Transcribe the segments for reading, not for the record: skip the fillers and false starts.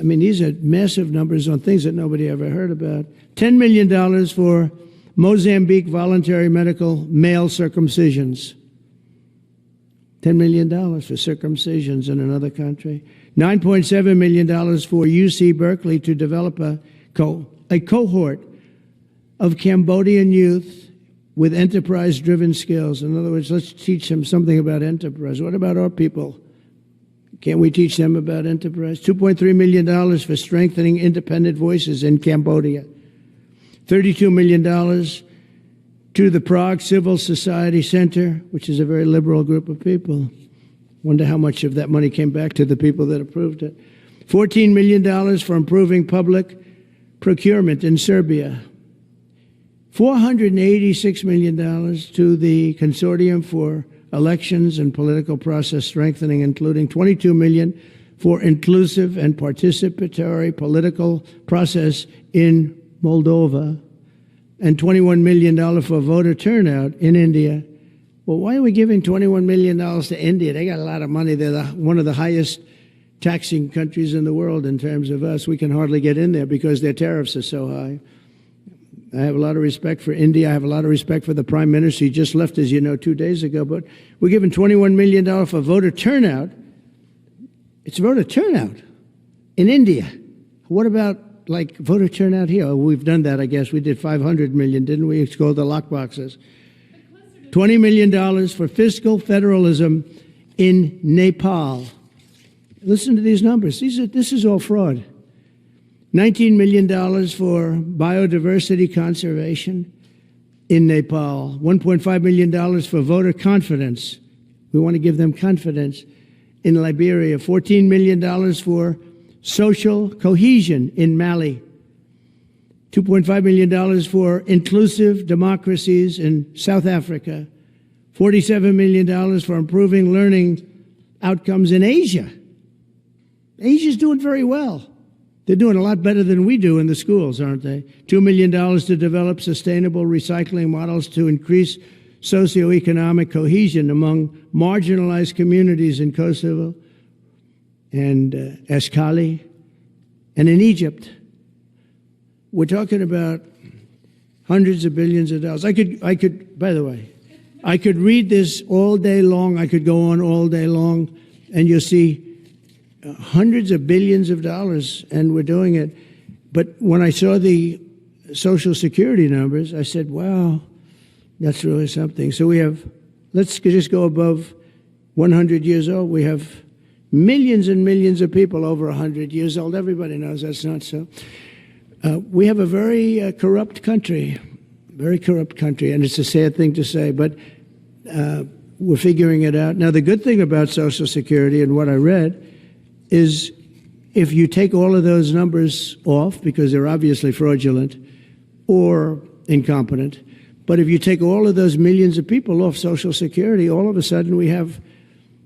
I mean, these are massive numbers on things that nobody ever heard about. $10 million for Mozambique voluntary medical male circumcisions. $10 million for circumcisions in another country. $9.7 million for UC Berkeley to develop a cohort of Cambodian youth with enterprise-driven skills. In other words, let's teach them something about enterprise. What about our people? Can't we teach them about enterprise? $2.3 million for strengthening independent voices in Cambodia. $32 million to the Prague Civil Society Center, which is a very liberal group of people. Wonder how much of that money came back to the people that approved it. $14 million for improving public procurement in Serbia. $486 million to the Consortium for Elections and Political Process Strengthening, including $22 million for inclusive and participatory political process in Moldova, and $21 million for voter turnout in India. Well, why are we giving $21 million to India? They got a lot of money. They're one of the highest taxing countries in the world in terms of us. We can hardly get in there because their tariffs are so high. I have a lot of respect for India. I have a lot of respect for the Prime Minister. He just left, as you know, 2 days ago. But we're giving $21 million for voter turnout. It's voter turnout in India. What about, like, voter turnout here? Oh, we've done that, I guess. We did $500 million, didn't we? It's called the lockboxes. $20 million for fiscal federalism in Nepal. Listen to these numbers. This is all fraud. $19 million for biodiversity conservation in Nepal. $1.5 million for voter confidence. We want to give them confidence in Liberia. $14 million for social cohesion in Mali. $2.5 million for inclusive democracies in South Africa. $47 million for improving learning outcomes in Asia. Asia's doing very well. They're doing a lot better than we do in the schools, aren't they? $2 million to develop sustainable recycling models to increase socioeconomic cohesion among marginalized communities in Kosovo and Eskali and in Egypt. We're talking about hundreds of billions of dollars. I could, by the way, I could read this all day long. I could go on all day long, and you'll see hundreds of billions of dollars, and we're doing it. But when I saw the Social Security numbers, I said, wow, that's really something. So we have, let's just go above 100 years old. We have millions and millions of people over 100 years old. Everybody knows that's not so. We have a very corrupt country, and it's a sad thing to say, but we're figuring it out. Now, the good thing about Social Security and what I read is if you take all of those numbers off, because they're obviously fraudulent or incompetent, but if you take all of those millions of people off Social Security, all of a sudden we have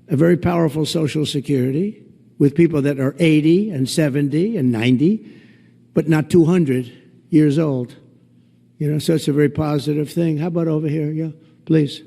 a very powerful Social Security with people that are 80 and 70 and 90, but not 200 years old. You know, so it's a very positive thing. How about over here? Yeah, please.